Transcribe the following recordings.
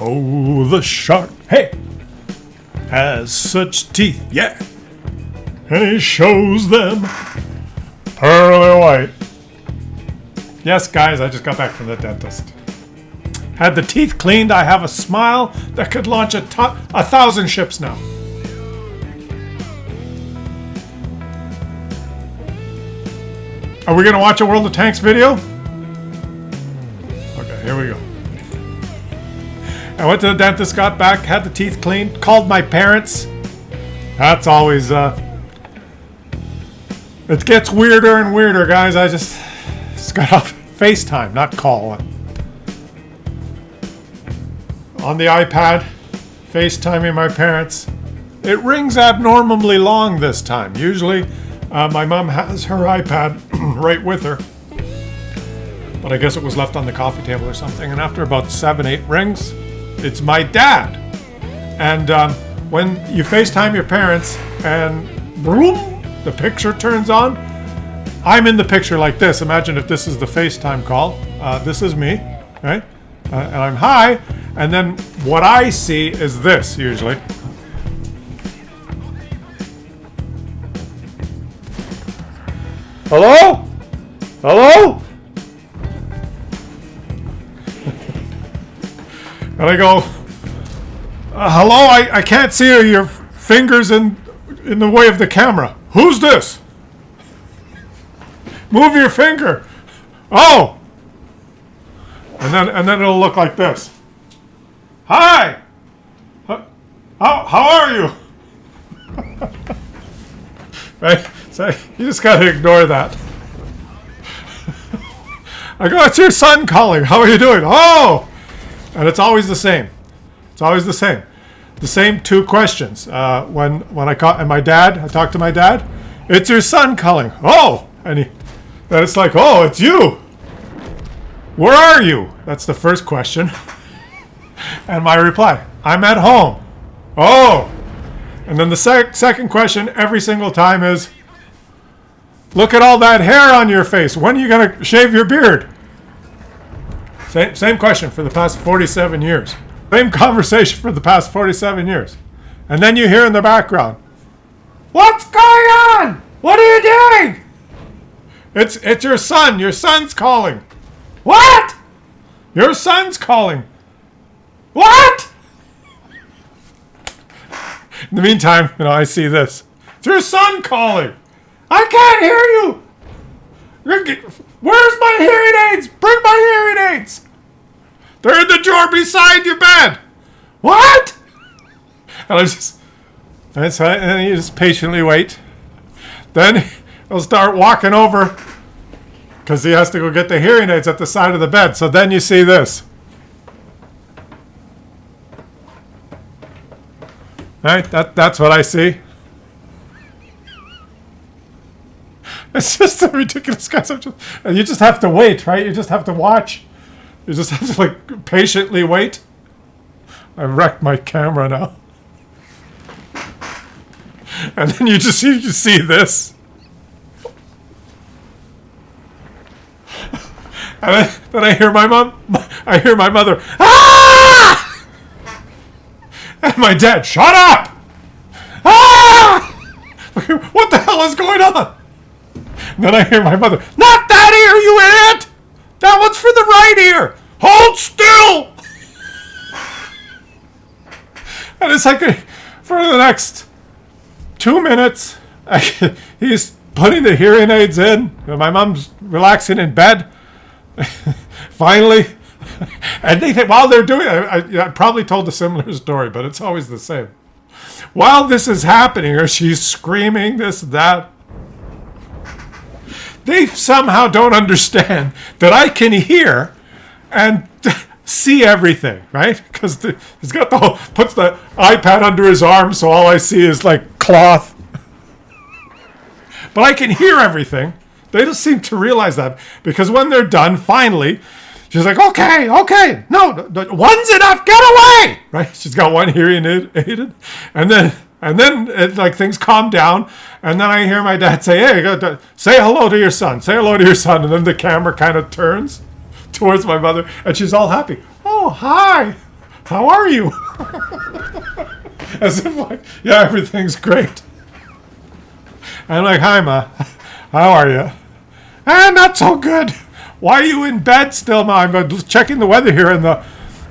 Oh, the shark, hey, has such teeth, yeah. And he shows them pearly white. Yes, guys, I just got back from the dentist. Had the teeth cleaned, I have a smile that could launch 1,000 ships now. Are we going to watch a World of Tanks video? Okay, here we go. I went to the dentist, got back, had the teeth cleaned, called my parents. That's always, it gets weirder and weirder, guys. I just got off FaceTime, not call. On the iPad, FaceTiming my parents. It rings abnormally long this time. Usually, my mom has her iPad right with her. But I guess it was left on the coffee table or something. And after about 7, 8 rings, it's my dad. And when you FaceTime your parents and boom, the picture turns on, I'm in the picture like this. Imagine if this is the FaceTime call. This is me, right? And I'm hi. And then what I see is this, usually. Hello? Hello? And I go, hello, I can't see your fingers in the way of the camera. Who's this? Move your finger. Oh. And then it'll look like this. Hi. How are you? Right? So you just gotta ignore that. I go, it's your son calling. How are you doing? Oh. And it's always the same. It's always the same. The same 2 questions. When I call and my dad, I talk to my dad. It's your son calling. Oh, and then it's like, oh, it's you. Where are you? That's the first question. And my reply, I'm at home. Oh. And then the second question every single time is, look at all that hair on your face. When are you going to shave your beard? Same question for the past 47 years. Same conversation for the past 47 years. And then you hear in the background, what's going on? What are you doing? It's your son. Your son's calling. What? Your son's calling. What? In the meantime, I see this. It's your son calling. I can't hear you. Where's my hearing aids? Bring my hearing aids. They're in the drawer beside your bed. What? And and you just patiently wait. Then he'll start walking over because he has to go get the hearing aids at the side of the bed. So then you see this. Right? That's what I see. It's just a ridiculous concept. And you just have to wait, right? You just have to watch. You just have to patiently wait. I wrecked my camera now. And then you see this. And then I hear my mother, ah! And my dad, shut up! Ah! What the hell is going on? And then I hear my mother, not that ear, you idiot! That one's for the right ear! Hold still! And it's like, for the next 2 minutes, he's putting the hearing aids in. My mom's relaxing in bed. Finally. And they think, while they're doing it, I probably told a similar story, but it's always the same. While this is happening, or she's screaming this, that, they somehow don't understand that I can hear and see everything, right? Because he's got puts the iPad under his arm, so all I see is cloth. But I can hear everything. They don't seem to realize that, because when they're done, finally, she's like, okay, no, one's enough, get away, right? She's got one hearing aided, and then things calm down, and then I hear my dad say, hey, say hello to your son, and then the camera kind of turns towards my mother, and she's all happy. Oh, hi. How are you? As if like, yeah, everything's great. I'm like, hi, Ma. How are you? Not so good. Why are you in bed still, Ma? I'm checking the weather here, and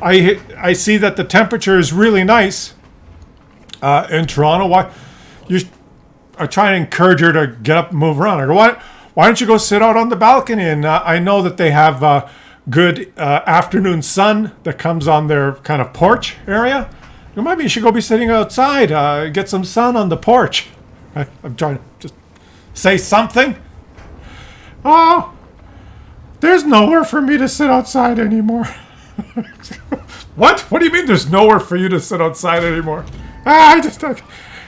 I see that the temperature is really nice in Toronto. Why? I try to encourage her to get up and move around. I go, why don't you go sit out on the balcony? And I know that they have good afternoon sun that comes on their kind of porch area. Maybe you should go be sitting outside, get some sun on the porch. I'm trying to just say something. Oh, there's nowhere for me to sit outside anymore. What? What do you mean there's nowhere for you to sit outside anymore? And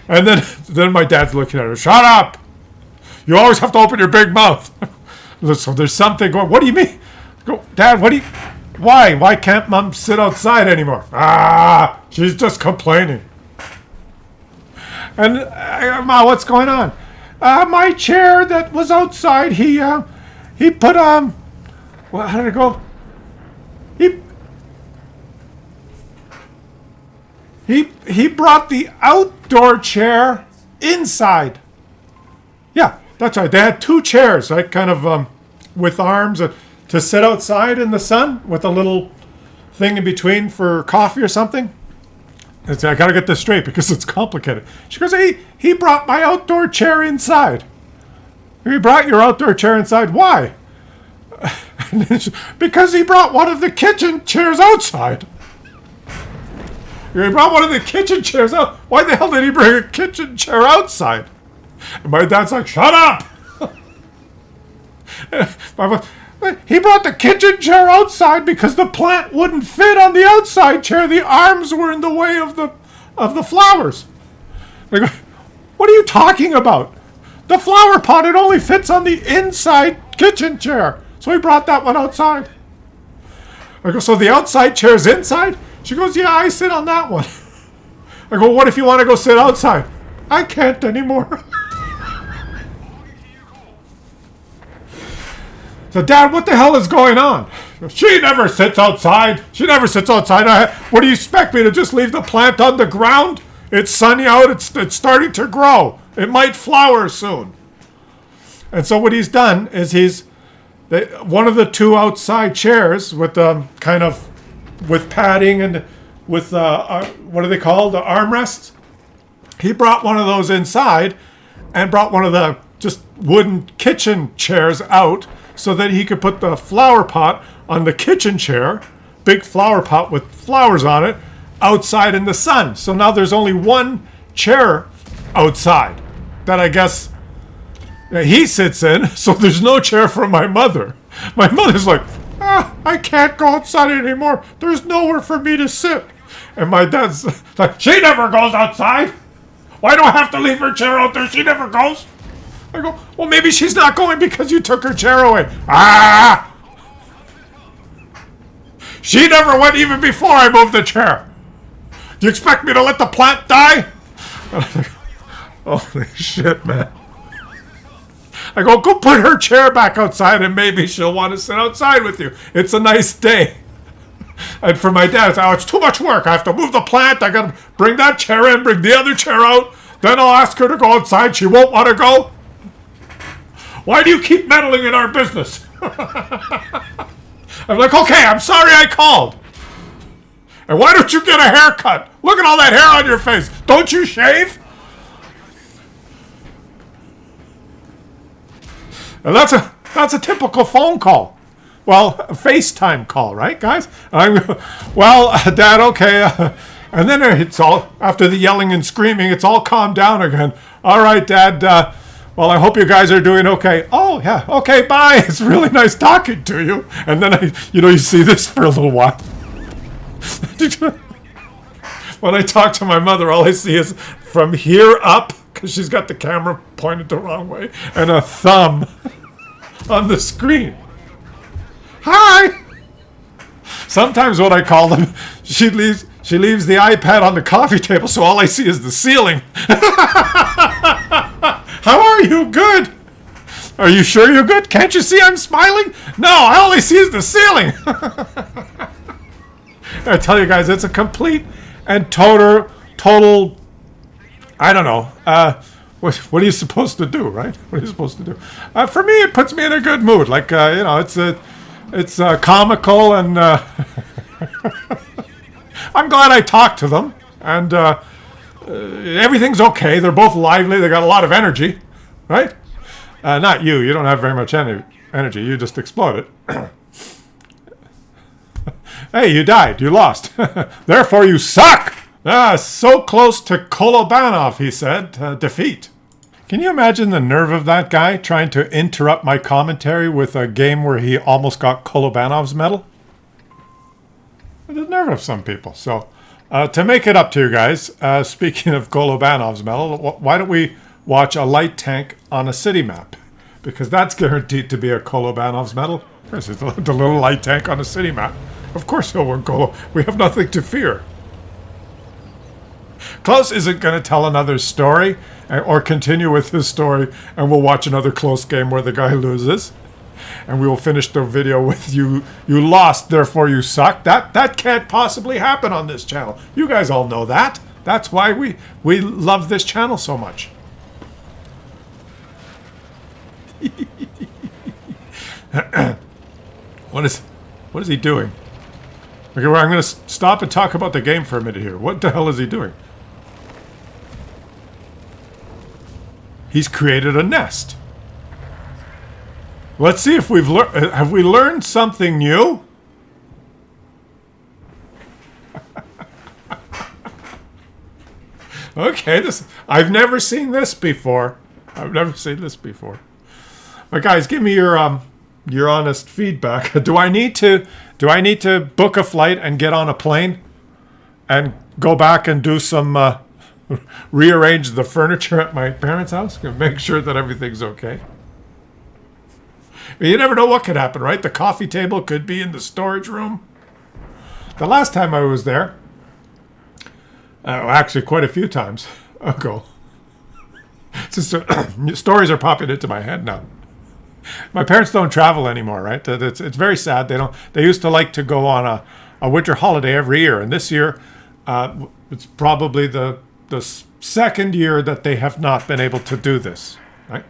then my dad's looking at her. Shut up! You always have to open your big mouth. So there's something going. What do you mean? Go, Dad. What do you? Why? Why can't Mom sit outside anymore? She's just complaining. And Ma, what's going on? My chair that was outside. He put well, how did it go? He brought the outdoor chair inside. Yeah, that's right. They had two chairs, right? Kind of with arms to sit outside in the sun with a little thing in between for coffee or something. I got to get this straight because it's complicated. She goes, he brought my outdoor chair inside. He brought your outdoor chair inside. Why? Because he brought one of the kitchen chairs outside. He brought one of the kitchen chairs out. Why the hell did he bring a kitchen chair outside? And my dad's like, shut up! He brought the kitchen chair outside because the plant wouldn't fit on the outside chair. The arms were in the way of the flowers. Like, what are you talking about? The flower pot, it only fits on the inside kitchen chair. So he brought that one outside. I go, so the outside chair's inside? She goes, yeah, I sit on that one. I go, what if you want to go sit outside? I can't anymore. So, Dad, what the hell is going on? She never sits outside. She never sits outside. What do you expect me to just leave the plant on the ground? It's sunny out. It's starting to grow. It might flower soon. And so what he's done is one of the two outside chairs with kind of with padding and with what are they called? The armrests. He brought one of those inside and brought one of the just wooden kitchen chairs out so that he could put the flower pot on the kitchen chair, big flower pot with flowers on it, outside in the sun. So now there's only one chair outside that I guess he sits in, so there's no chair for my mother. My mother's like, I can't go outside anymore. There's nowhere for me to sit. And my dad's like, she never goes outside. Why do I have to leave her chair out there? She never goes. I go, well, maybe she's not going because you took her chair away. She never went even before I moved the chair. Do you expect me to let the plant die? Holy shit, man. I go put her chair back outside and maybe she'll want to sit outside with you. It's a nice day. And for my dad, it's too much work. I have to move the plant. I got to bring that chair in, bring the other chair out. Then I'll ask her to go outside. She won't want to go. Why do you keep meddling in our business? I'm like, okay, I'm sorry I called. And why don't you get a haircut? Look at all that hair on your face. Don't you shave? And that's a typical phone call. Well, a FaceTime call, right, guys? Well, Dad, okay. And then it's all, after the yelling and screaming, it's all calmed down again. All right, Dad, well, I hope you guys are doing okay. Oh, yeah, okay, bye. It's really nice talking to you. And then, you see this for a little while. When I talk to my mother, all I see is from here up, because she's got the camera pointed the wrong way, and a thumb on the screen. Hi! Sometimes when I call them, she leaves the iPad on the coffee table, so all I see is the ceiling. How are you? Good. Are you sure you're good? Can't you see I'm smiling? No, I only see is the ceiling. I tell you guys, it's a complete and total. I don't know. What are you supposed to do, right? What are you supposed to do? For me, it puts me in a good mood. Like it's comical, and I'm glad I talked to them, and everything's okay. They're both lively. They got a lot of energy, right? Not you. You don't have very much energy. You just exploded. Hey, you died. You lost. Therefore, you suck. So close to Kolobanov, he said. Defeat. Can you imagine the nerve of that guy trying to interrupt my commentary with a game where he almost got Kolobanov's medal? The nerve of some people. So, to make it up to you guys, speaking of Kolobanov's medal, why don't we watch a light tank on a city map? Because that's guaranteed to be a Kolobanov's medal. This is the little light tank on a city map. Of course he'll win Kolo. We have nothing to fear. Klaus isn't going to tell another story or continue with his story, and we'll watch another close game where the guy loses. And we will finish the video with you lost, therefore you suck. That can't possibly happen on this channel. You guys all know that. That's why we love this channel so much. What is he doing? Okay, well, I'm going to stop and talk about the game for a minute here. What the hell is he doing? He's created a nest. Let's see if have we learned something new? Okay, I've never seen this before. But guys, give me your honest feedback. Do I need to book a flight and get on a plane and go back and do some rearrange the furniture at my parents' house and make sure that everything's okay? You never know what could happen, right? The coffee table could be in the storage room. The last time I was there, actually quite a few times ago, stories are popping into my head now. My parents don't travel anymore, right? It's very sad. They used to like to go on a winter holiday every year, and this year it's probably the second year that they have not been able to do this, right?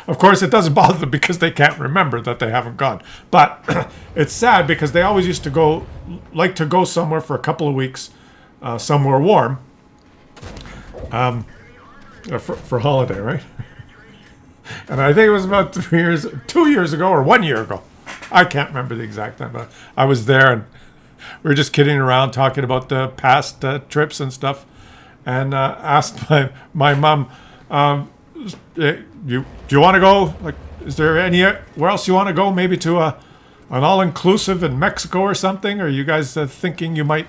Of course, it doesn't bother them because they can't remember that they haven't gone. But it's sad because they always used to go somewhere for a couple of weeks, somewhere warm, for holiday, right? And I think it was about 2 years ago or 1 year ago. I can't remember the exact time, but I was there and we were just kidding around talking about the past trips and stuff, and asked my mom, do you want to go? Like, is there anywhere else you want to go? Maybe to an all-inclusive in Mexico or something? Or are you guys thinking you might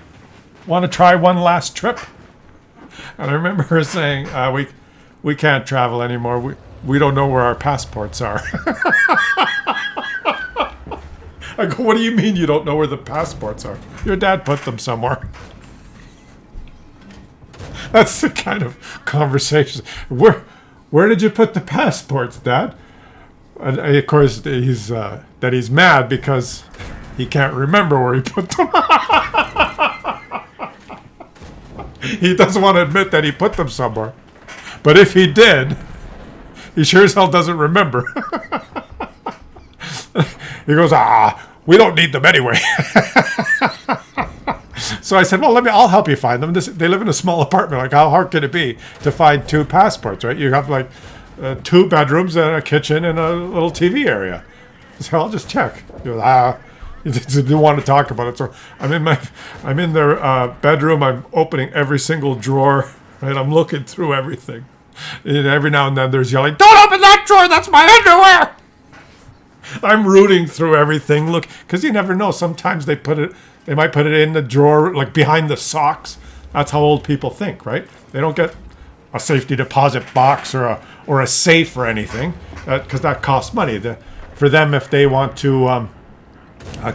want to try one last trip? And I remember her saying, we can't travel anymore. We don't know where our passports are. I go, what do you mean you don't know where the passports are? Your dad put them somewhere. That's the kind of conversation. Where did you put the passports, Dad? And of course, he's mad because he can't remember where he put them. He doesn't want to admit that he put them somewhere. But if he did, he sure as hell doesn't remember. He goes, we don't need them anyway. So I said, well, I'll help you find them. They live in a small apartment. Like, how hard could it be to find two passports, right? You have like 2 bedrooms and a kitchen and a little TV area. So I'll just check. He goes, he didn't want to talk about it. So I'm in their bedroom. I'm opening every single drawer, right? I'm looking through everything. And every now and then there's yelling, don't open that drawer, that's my underwear! I'm rooting through everything. Look, because you never know. Sometimes they might put it in the drawer, like behind the socks. That's how old people think, right? They don't get a safety deposit box or a safe or anything, because that costs money. For them, if they want to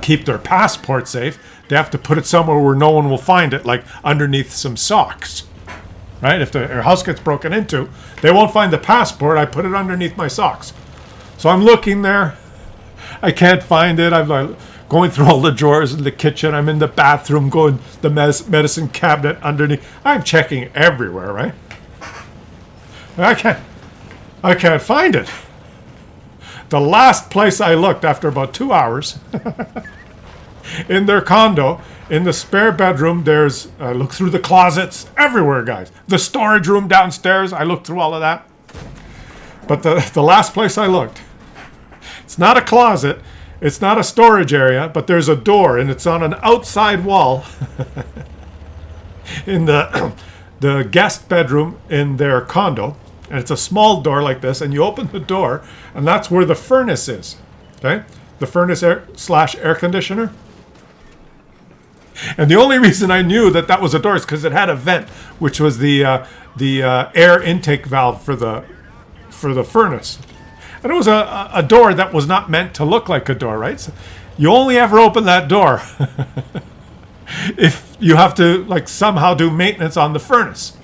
keep their passport safe, they have to put it somewhere where no one will find it, like underneath some socks. Right? If their house gets broken into, they won't find the passport. I put it underneath my socks. So I'm looking there. I can't find it. I'm like going through all the drawers in the kitchen. I'm in the bathroom, going the medicine cabinet underneath. I'm checking everywhere, right? I can't find it. The last place I looked after about 2 hours in their condo, in the spare bedroom, I looked through the closets, everywhere, guys. The storage room downstairs, I looked through all of that. But the last place I looked, it's not a closet, it's not a storage area, but there's a door, and it's on an outside wall in the guest bedroom in their condo. And it's a small door like this, and you open the door, and that's where the furnace is. Okay? The furnace slash air conditioner. And the only reason I knew that was a door is because it had a vent, which was the air intake valve for the furnace. And it was a door that was not meant to look like a door, right? So you only ever open that door if you have to somehow do maintenance on the furnace.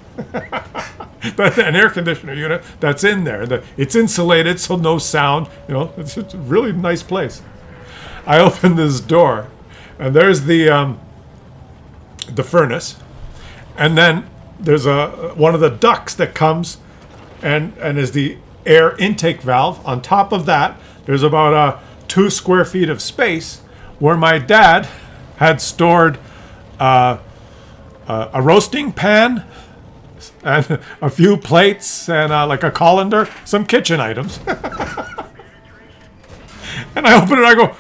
An air conditioner unit that's in there. It's insulated, so no sound. It's a really nice place. I opened this door, and there's the furnace, and then there's one of the ducts that comes and is the air intake valve. On top of that, there's about 2 square feet of space where my dad had stored a roasting pan and a few plates and a colander, some kitchen items. And I open it and I go,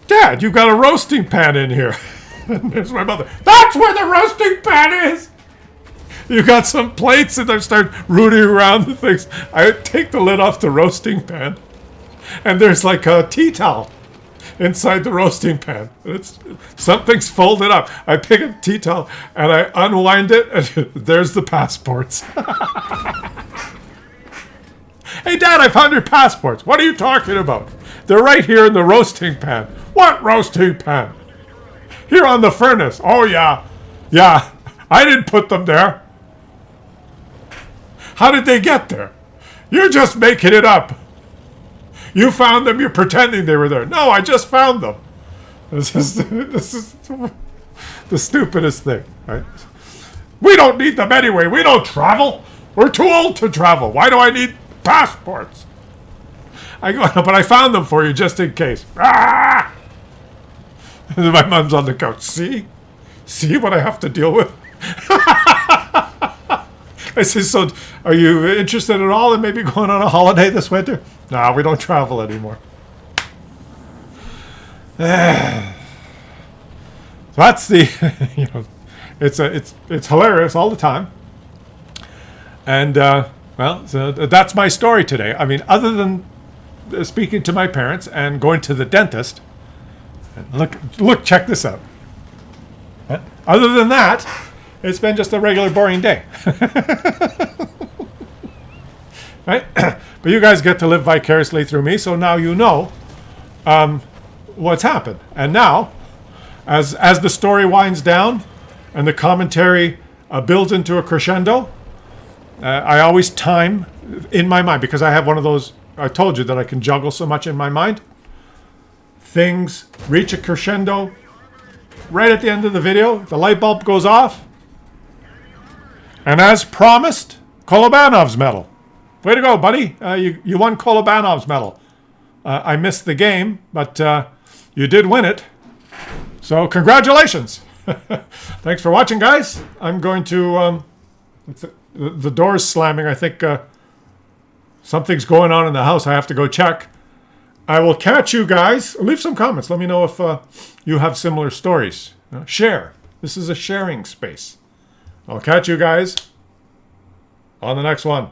Dad, you've got a roasting pan in here. And there's my mother. That's where the roasting pan is. You got some plates, and I start rooting around the things. I take the lid off the roasting pan, and there's a tea towel inside the roasting pan. Something's folded up. I pick a tea towel and I unwind it, and there's the passports. Hey, Dad, I found your passports. What are you talking about? They're right here in the roasting pan. What roasting pan? Here on the furnace. Oh, yeah. Yeah, I didn't put them there. How did they get there? You're just making it up. You found them, you're pretending they were there. No, I just found them. This is the stupidest thing, right? We don't need them anyway. We don't travel. We're too old to travel. Why do I need passports? I go, no, but I found them for you just in case. Ah! And my mom's on the couch. See what I have to deal with? I said, so are you interested at all in maybe going on a holiday this winter? No, we don't travel anymore. So that's the, it's hilarious all the time. And, so that's my story today. I mean, other than speaking to my parents and going to the dentist, look, check this out. Other than that, it's been just a regular boring day. Right? But you guys get to live vicariously through me, so now you know what's happened. And now, as the story winds down and the commentary builds into a crescendo, I always time in my mind, because I have one of those, I told you that I can juggle so much in my mind. Things reach a crescendo right at the end of the video, the light bulb goes off, and as promised, Kolobanov's medal. Way to go, buddy. You won Kolobanov's medal. I missed the game, but you did win it. So congratulations. Thanks for watching, guys. I'm going to... the door's slamming. I think something's going on in the house. I have to go check. I will catch you guys. Leave some comments. Let me know if you have similar stories. Share. This is a sharing space. I'll catch you guys on the next one.